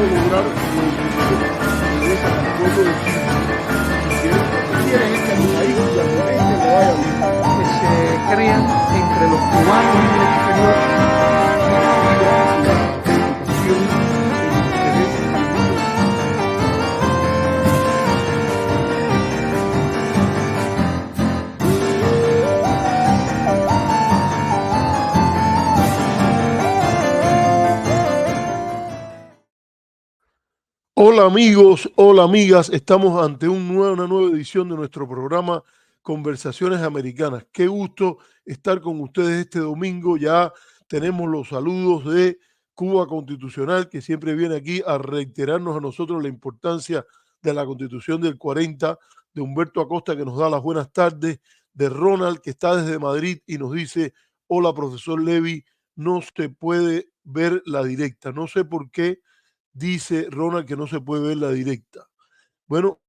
podemos lograr regresa al pueblo de Chile y que cuando quiera en este país y a la gente le vaya bien. Que se crean entre los cubanos en el exterior educación e interés en el mundo. Hola amigos, hola amigas, estamos ante una nueva edición de nuestro programa Conversaciones Americanas. Qué gusto estar con ustedes este domingo. Ya tenemos los saludos de Cuba Constitucional, que siempre viene aquí a reiterarnos a nosotros la importancia de la Constitución del 40, de Humberto Acosta, que nos da las buenas tardes, de Ronald, que está desde Madrid y nos dice: hola profesor Levy, no se puede ver la directa. No sé por qué dice Ronald que no se puede ver la directa. Bueno,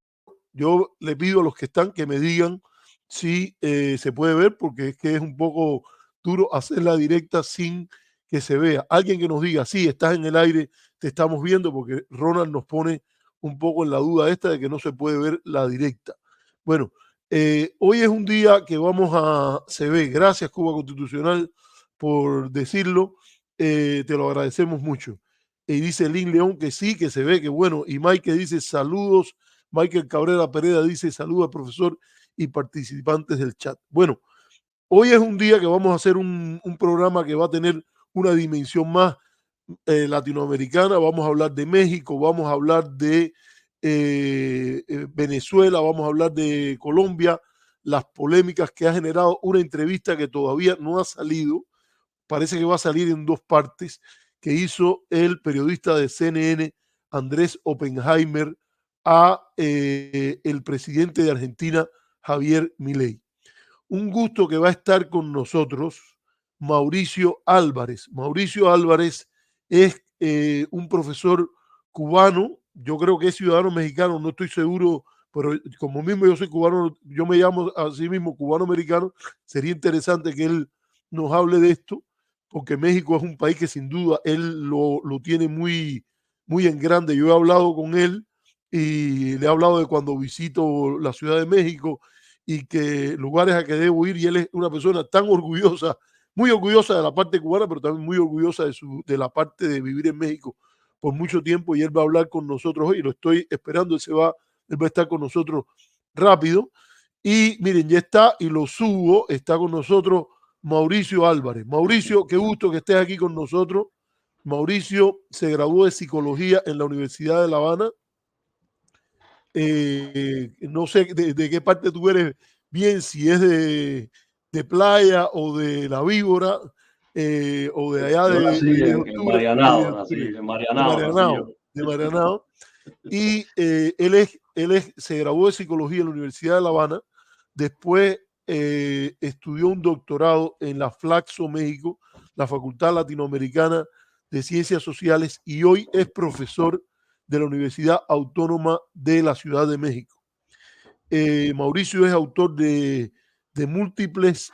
yo le pido a los que están que me digan si se puede ver, porque es que es un poco duro hacer la directa sin que se vea. Alguien que nos diga: sí, estás en el aire, te estamos viendo, porque Ronald nos pone un poco en la duda esta de que no se puede ver la directa. Bueno, hoy es un día que se ve. Gracias Cuba Constitucional por decirlo, te lo agradecemos mucho. Y dice Lynn León que sí, que se ve, que bueno. Y Mike dice saludos. Michael Cabrera Pereda dice saludos al profesor y participantes del chat. Bueno, hoy es un día que vamos a hacer un programa que va a tener una dimensión más latinoamericana. Vamos a hablar de México, vamos a hablar de Venezuela, vamos a hablar de Colombia, las polémicas que ha generado una entrevista que todavía no ha salido, parece que va a salir en dos partes, que hizo el periodista de CNN, Andrés Oppenheimer, a el presidente de Argentina, Javier Milei. Un gusto que va a estar con nosotros Mauricio Álvarez. Mauricio Álvarez es un profesor cubano, yo creo que es ciudadano mexicano, no estoy seguro, pero como mismo yo soy cubano, yo me llamo a sí mismo cubano-americano, sería interesante que él nos hable de esto, porque México es un país que sin duda él lo tiene muy, muy en grande. Yo he hablado con él y le he hablado de cuando visito la Ciudad de México y que lugares a que debo ir, y él es una persona tan orgullosa, muy orgullosa de la parte cubana, pero también muy orgullosa de la parte de vivir en México por mucho tiempo, y él va a hablar con nosotros hoy, lo estoy esperando, él va a estar con nosotros rápido. Y miren, ya está, y lo subo, está con nosotros Mauricio Álvarez. Mauricio, qué gusto que estés aquí con nosotros. Mauricio se graduó de psicología en la Universidad de La Habana. No sé de qué parte tú eres bien, si es de Playa o de La Víbora, o de allá Yo nací de en Octubre, Marianao, nací yo. de Marianao. Y se graduó de psicología en la Universidad de La Habana. Después estudió un doctorado en la Flaxo, México, la Facultad Latinoamericana de Ciencias Sociales, y hoy es profesor de la Universidad Autónoma de la Ciudad de México. Mauricio es autor de múltiples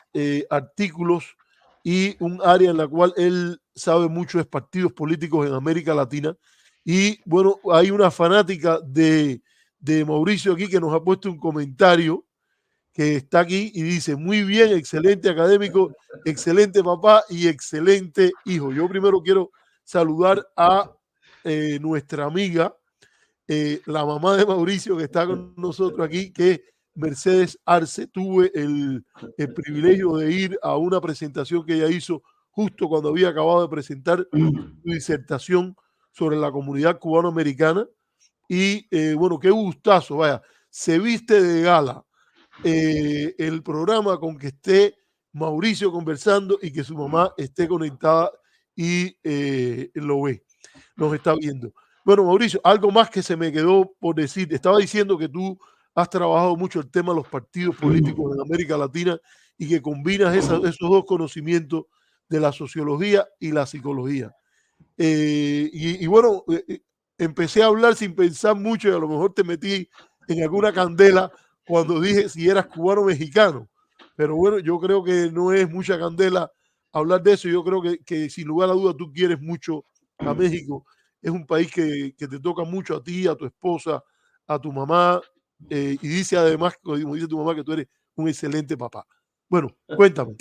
artículos, y un área en la cual él sabe mucho es partidos políticos en América Latina. Y bueno, hay una fanática de Mauricio aquí que nos ha puesto un comentario, que está aquí y dice: muy bien, excelente académico, excelente papá y excelente hijo. Yo primero quiero saludar a nuestra amiga, la mamá de Mauricio, que está con nosotros aquí, que es Mercedes Arce. Tuve el privilegio de ir a una presentación que ella hizo justo cuando había acabado de presentar su disertación sobre la comunidad cubanoamericana. Y bueno, qué gustazo, vaya, se viste de gala el programa con que esté Mauricio conversando y que su mamá esté conectada y lo ve, nos está viendo. Bueno, Mauricio, algo más que se me quedó por decir. Estaba diciendo que tú has trabajado mucho el tema de los partidos políticos en América Latina y que combinas esos dos conocimientos de la sociología y la psicología. Y bueno, empecé a hablar sin pensar mucho, y a lo mejor te metí en alguna candela cuando dije si eras cubano o mexicano. Pero bueno, yo creo que no es mucha candela hablar de eso. Yo creo que sin lugar a dudas tú quieres mucho a México es un país que te toca mucho a ti, a tu esposa, a tu mamá, y dice además, como dice tu mamá, que tú eres un excelente papá. Bueno, cuéntame.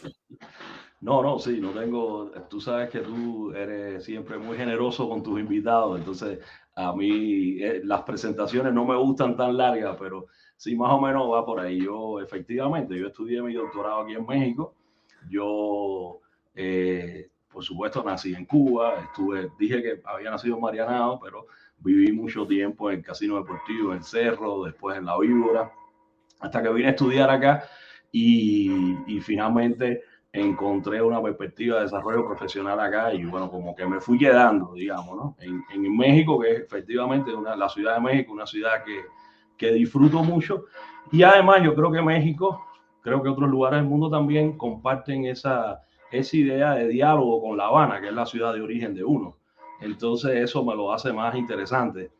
No, sí, no tengo, tú sabes que tú eres siempre muy generoso con tus invitados, entonces a mí las presentaciones no me gustan tan largas, pero sí más o menos va por ahí. Yo efectivamente, yo estudié mi doctorado aquí en México, yo por supuesto nací en Cuba, dije que había nacido en Marianao, pero viví mucho tiempo en el Casino Deportivo, en el Cerro, después en La Víbora, hasta que vine a estudiar acá y finalmente encontré una perspectiva de desarrollo profesional acá y bueno, como que me fui quedando, digamos, ¿no? En México, que es efectivamente la Ciudad de México, una ciudad que disfruto mucho. Y además yo creo que México, creo que otros lugares del mundo también comparten esa idea de diálogo con La Habana, que es la ciudad de origen de uno. Entonces eso me lo hace más interesante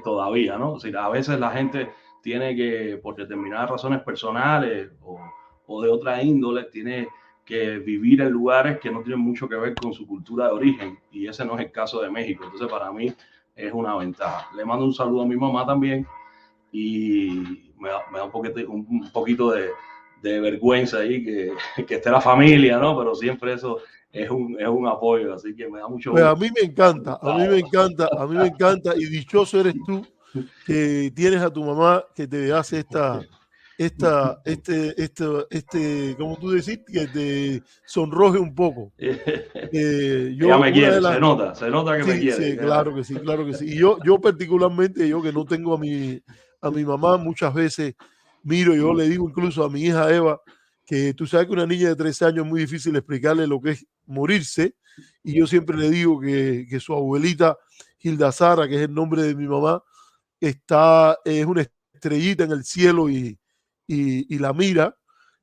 todavía, ¿no? O sea, a veces la gente tiene que, por determinadas razones personales o de otra índole, tiene que vivir en lugares que no tienen mucho que ver con su cultura de origen, y ese no es el caso de México. Entonces para mí es una ventaja. Le mando un saludo a mi mamá también, y me da un poquito de vergüenza ahí que esté la familia, ¿no? Pero siempre eso es un apoyo, así que me da mucho Pues gusto. a mí me encanta, a mí me encanta, a mí me encanta, y dichoso eres tú que tienes a tu mamá que te hace como tú decís, que te sonroje un poco. Ella me quiere, se nota que me Sí, quiere. sí, claro que sí, claro que sí. Y yo particularmente, yo que no tengo a mi mamá, muchas veces miro, yo le digo incluso a mi hija Eva, que tú sabes que una niña de 13 años es muy difícil explicarle lo que es morirse, y yo siempre le digo que su abuelita Hilda Sara, que es el nombre de mi mamá, es una estrellita en el cielo y la mira.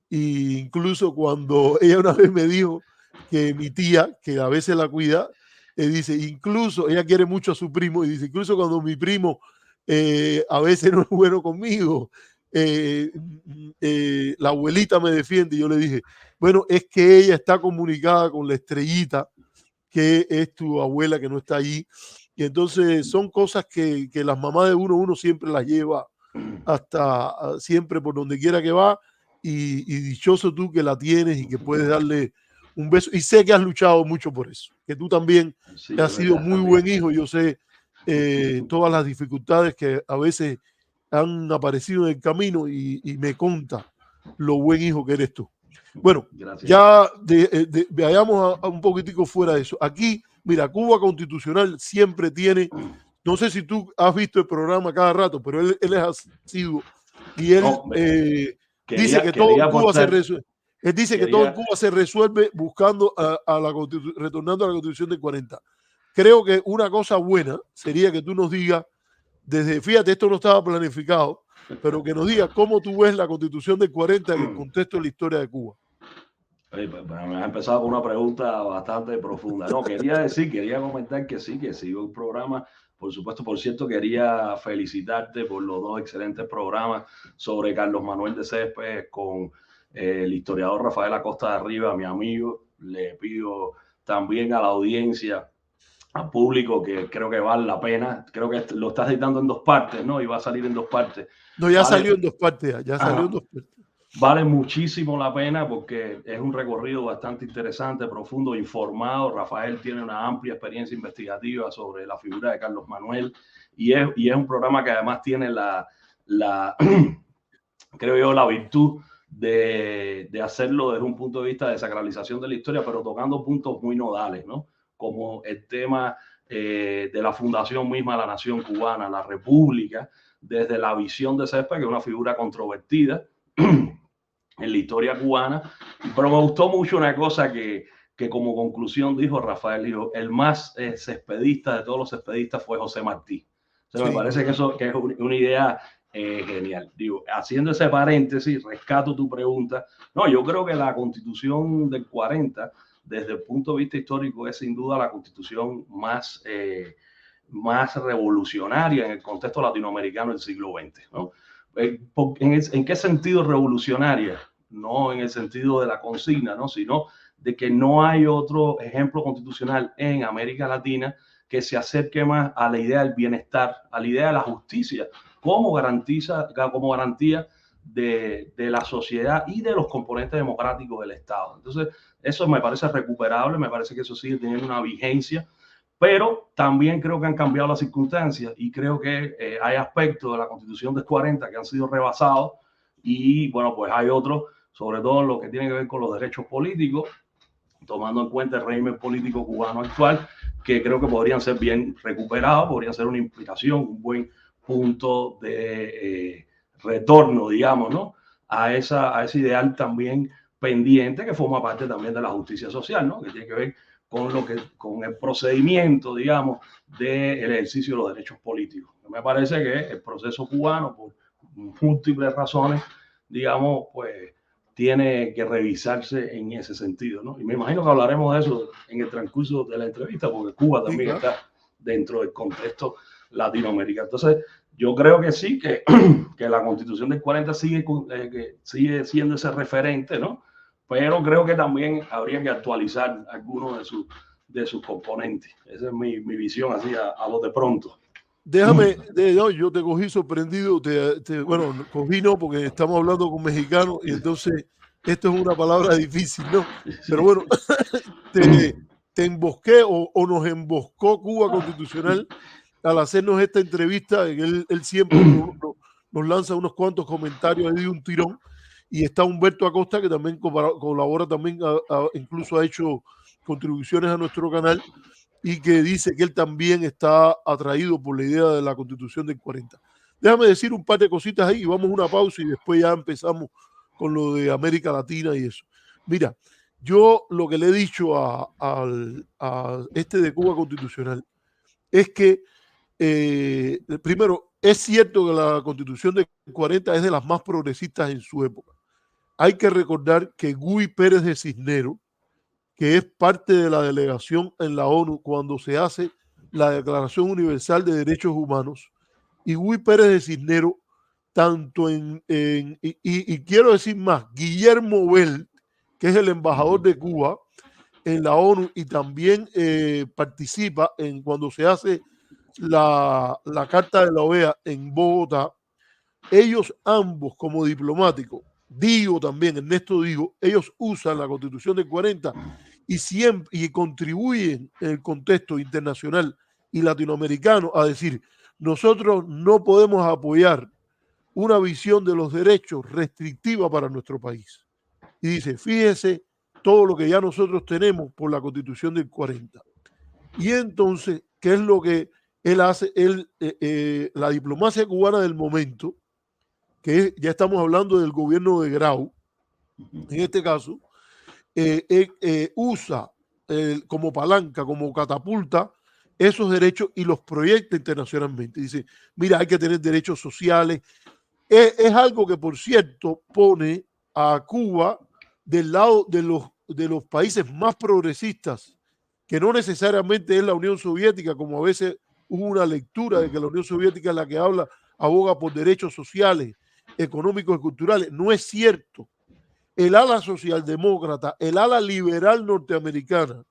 Y incluso cuando ella una vez me dijo que mi tía, que a veces la cuida, dice, incluso ella quiere mucho a su primo, y dice, incluso cuando mi primo a veces no es bueno conmigo, la abuelita me defiende. Y yo le dije, bueno, es que ella está comunicada con la estrellita, que es tu abuela que no está allí. Y entonces son cosas que las mamás de uno siempre las lleva hasta siempre por donde quiera que va, y dichoso tú que la tienes y que puedes darle un beso. Y sé que has luchado mucho por eso, que tú también Sí, has sido muy buen hijo. Yo sé todas las dificultades que a veces han aparecido en el camino, y me conta lo buen hijo que eres tú. Bueno, gracias. ya vayamos a un poquitico fuera de eso. Aquí, mira, Cuba Constitucional siempre tiene, no sé si tú has visto el programa cada rato, pero él es asiduo, y él No, dice que todo en Cuba se resuelve. Él dice que todo en quería, Cuba se resuelve buscando retornando a la Constitución del 40. Creo que una cosa buena sería que tú nos digas, fíjate, esto no estaba planificado, pero que nos digas cómo tú ves la Constitución del 40 en el contexto de la historia de Cuba. me has empezado con una pregunta bastante profunda. No, quería comentar que sí, que sigo el programa. Por supuesto, por cierto, quería felicitarte por los dos excelentes programas sobre Carlos Manuel de Céspedes con el historiador Rafael Acosta de Arriba, mi amigo. Le pido también a la audiencia, al público, que creo que vale la pena. Creo que lo estás editando en 2 partes, ¿no? Y va a salir en 2 partes. No, ya salió en 2 partes, ya salió en 2 partes. Vale muchísimo la pena porque es un recorrido bastante interesante, profundo, informado. Rafael tiene una amplia experiencia investigativa sobre la figura de Carlos Manuel, y es un programa que además tiene creo yo, la virtud de hacerlo desde un punto de vista de sacralización de la historia, pero tocando puntos muy nodales, ¿no? Como el tema de la fundación misma de la nación cubana, la república, desde la visión de Céspedes, que es una figura controvertida en la historia cubana. Pero me gustó mucho una cosa que como conclusión dijo Rafael, dijo, el más cespedista de todos los cespedistas fue José Martí. O sea, sí, me parece que eso que es una idea genial. Digo, haciendo ese paréntesis, rescato tu pregunta. No, yo creo que la Constitución del 40, desde el punto de vista histórico, es sin duda la Constitución más revolucionaria en el contexto latinoamericano del siglo XX, ¿no? ¿En qué sentido revolucionaria? No en el sentido de la consigna, ¿no? Sino de que no hay otro ejemplo constitucional en América Latina que se acerque más a la idea del bienestar, a la idea de la justicia, como garantía de la sociedad y de los componentes democráticos del Estado. Entonces, eso me parece recuperable, me parece que eso sigue teniendo una vigencia, pero también creo que han cambiado las circunstancias y creo que hay aspectos de la Constitución del 40 que han sido rebasados y, bueno, pues hay otros, sobre todo lo que tiene que ver con los derechos políticos, tomando en cuenta el régimen político cubano actual, que creo que podrían ser bien recuperados, podrían ser una inspiración, un buen punto de retorno, digamos, ¿no? A ese ideal también pendiente que forma parte también de la justicia social, ¿no? Que tiene que ver con el procedimiento, digamos, del ejercicio de los derechos políticos. Me parece que el proceso cubano, por múltiples razones, digamos, pues tiene que revisarse en ese sentido, ¿no? Y me imagino que hablaremos de eso en el transcurso de la entrevista, porque Cuba también está dentro del contexto latinoamericano. Entonces, yo creo que sí, que la Constitución del 40 sigue siendo ese referente, ¿no? Pero creo que también habría que actualizar algunos de sus componentes. Esa es mi visión así a lo de pronto. Déjame, no, yo te cogí sorprendido, bueno, cogí no, porque estamos hablando con mexicanos y entonces esto es una palabra difícil, ¿no? Pero bueno, te embosqué o nos emboscó Cuba Constitucional al hacernos esta entrevista. Él siempre nos lanza unos cuantos comentarios ahí de un tirón, y está Humberto Acosta, que también colabora, también incluso ha hecho contribuciones a nuestro canal, y que dice que él también está atraído por la idea de la Constitución del 40. Déjame decir un par de cositas ahí y vamos a una pausa y después ya empezamos con lo de América Latina y eso. Mira, yo lo que le he dicho a este de Cuba Constitucional es que, primero, es cierto que la Constitución del 40 es de las más progresistas en su época. Hay que recordar que Guy Pérez de Cisneros, que es parte de la delegación en la ONU cuando se hace la Declaración Universal de Derechos Humanos, y Guy Pérez de Cisneros, tanto y quiero decir más, Guillermo Bell, que es el embajador de Cuba en la ONU y también participa cuando se hace la Carta de la OEA en Bogotá. Ellos ambos como diplomáticos, también, Ernesto ellos usan la Constitución del 40 y contribuyen en el contexto internacional y latinoamericano a decir: nosotros no podemos apoyar una visión de los derechos restrictiva para nuestro país. Y dice, fíjese todo lo que ya nosotros tenemos por la Constitución del 40. Y entonces, ¿qué es lo que él hace? La diplomacia cubana del momento, que ya estamos hablando del gobierno de Grau, en este caso, usa como palanca, como catapulta, esos derechos y los proyecta internacionalmente. Dice, mira, hay que tener derechos sociales. Es algo que, por cierto, pone a Cuba del lado de los países más progresistas, que no necesariamente es la Unión Soviética, como a veces hubo una lectura de que la Unión Soviética es la que aboga por derechos sociales, económicos y culturales. No es cierto. El ala socialdemócrata, el ala liberal norteamericana,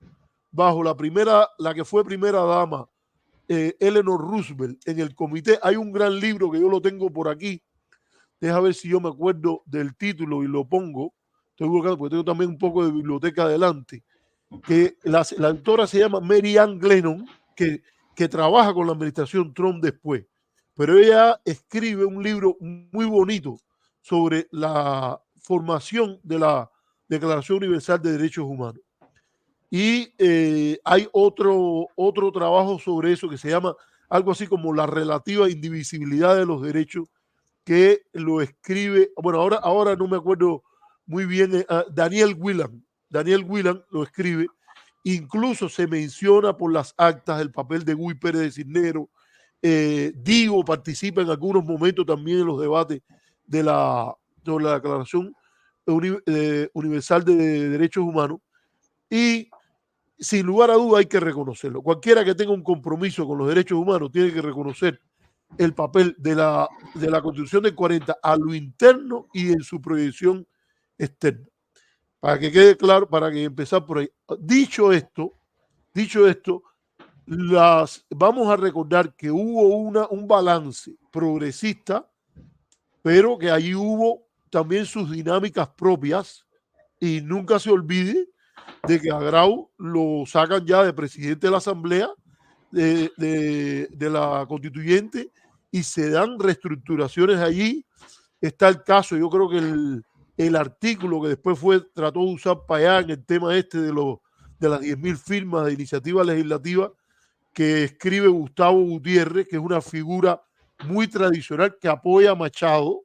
bajo la que fue primera dama, Eleanor Roosevelt, en el comité, hay un gran libro que yo lo tengo por aquí. Deja ver si yo me acuerdo del título y lo pongo. Estoy buscando porque tengo también un poco de biblioteca adelante. Que la autora se llama Mary Ann Glennon, que trabaja con la administración Trump después. Pero ella escribe un libro muy bonito sobre la formación de la Declaración Universal de Derechos Humanos. Y hay otro trabajo sobre eso que se llama algo así como la relativa indivisibilidad de los derechos, que lo escribe, bueno, ahora no me acuerdo muy bien, Daniel Whelan lo escribe. Incluso se menciona por las actas el papel de Guy Pérez de Cisneros. Participa en algunos momentos también en los debates de la Declaración Universal de Derechos Humanos, y sin lugar a duda hay que reconocerlo. Cualquiera que tenga un compromiso con los derechos humanos tiene que reconocer el papel de la Constitución del 40 a lo interno y en su proyección externa. Para que quede claro, para que empezar por ahí. Dicho esto, vamos a recordar que hubo un balance progresista, pero que allí hubo también sus dinámicas propias, y nunca se olvide de que a Grau lo sacan ya de presidente de la Asamblea de la Constituyente y se dan reestructuraciones allí. Está el caso, yo creo que el artículo que después trató de usar para allá en el tema este de las 10.000 firmas de iniciativa legislativa que escribe Gustavo Gutiérrez, que es una figura muy tradicional que apoya a Machado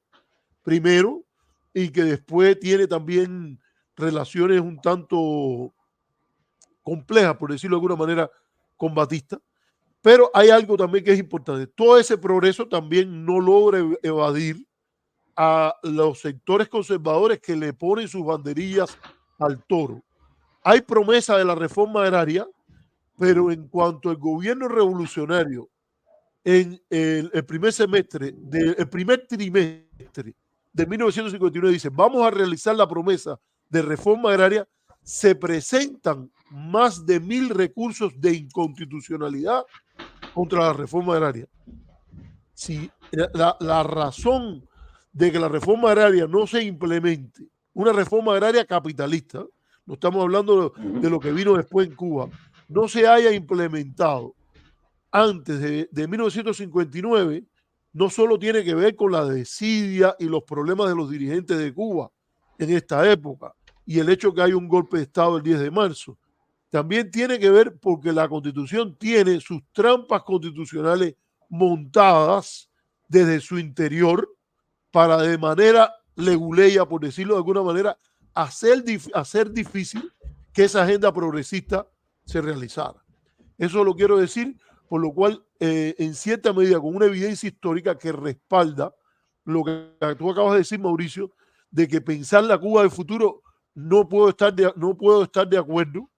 primero y que después tiene también relaciones un tanto complejas, por decirlo de alguna manera, con Batista. Pero hay algo también que es importante. Todo ese progreso también no logra evadir a los sectores conservadores que le ponen sus banderillas al toro. Hay promesa de la reforma agraria, pero en cuanto al gobierno revolucionario en el primer trimestre de 1959 dice, vamos a realizar la promesa de reforma agraria, se presentan más de 1.000 recursos de inconstitucionalidad contra la reforma agraria. Si la razón de que la reforma agraria no se implemente, una reforma agraria capitalista, no estamos hablando de lo que vino después en Cuba, no se haya implementado antes de 1959, no solo tiene que ver con la desidia y los problemas de los dirigentes de Cuba en esta época y el hecho que hay un golpe de Estado el 10 de marzo, también tiene que ver porque la Constitución tiene sus trampas constitucionales montadas desde su interior para de manera leguleya, por decirlo de alguna manera, hacer difícil que esa agenda progresista se realizara. Eso lo quiero decir, por lo cual, en cierta medida, con una evidencia histórica que respalda lo que tú acabas de decir, Mauricio, de que pensar la Cuba del futuro no puedo estar de acuerdo,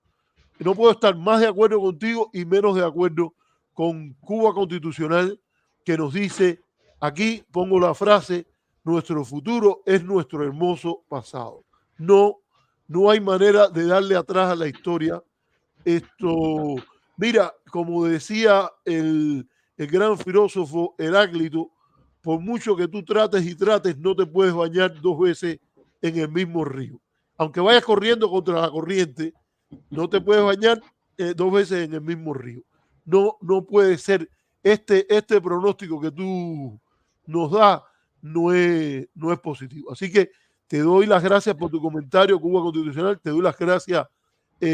no puedo estar más de acuerdo contigo y menos de acuerdo con Cuba constitucional, que nos dice, aquí pongo la frase, nuestro futuro es nuestro hermoso pasado. No hay manera de darle atrás a la historia. Mira, como decía el gran filósofo Heráclito, por mucho que tú trates y trates, no te puedes bañar 2 veces en el mismo río. Aunque vayas corriendo contra la corriente, no te puedes bañar 2 veces en el mismo río. No puede ser. Este pronóstico que tú nos das no es positivo. Así que te doy las gracias por tu comentario, Cuba Constitucional. Te doy las gracias,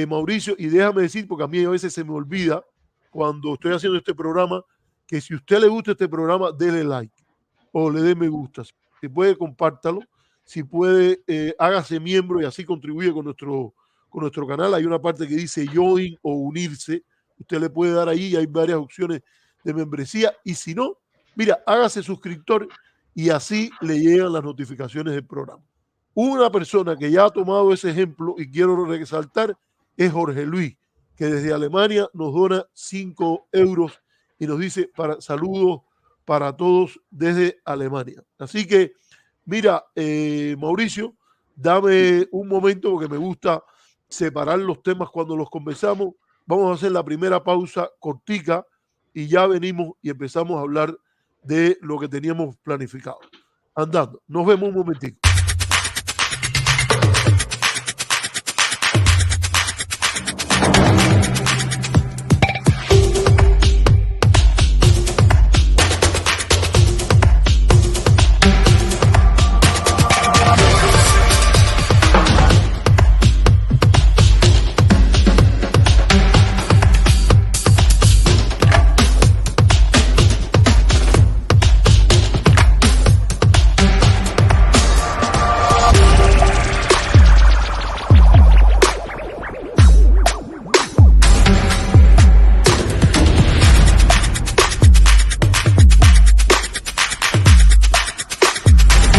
Mauricio, y déjame decir, porque a mí a veces se me olvida cuando estoy haciendo este programa, que si a usted le gusta este programa, dele like o le dé me gusta. Si puede, compártalo. Si puede, hágase miembro y así contribuye con nuestro canal. Hay una parte que dice join o unirse. Usted le puede dar ahí, hay varias opciones de membresía. Y si no, mira, hágase suscriptor y así le llegan las notificaciones del programa. Una persona que ya ha tomado ese ejemplo y quiero resaltar es Jorge Luis, que desde Alemania nos dona 5 euros y nos dice saludos para todos desde Alemania. Así que, mira, Mauricio, dame un momento porque me gusta separar los temas cuando los conversamos. Vamos a hacer la primera pausa cortica y ya venimos y empezamos a hablar de lo que teníamos planificado. Andando, nos vemos un momentico.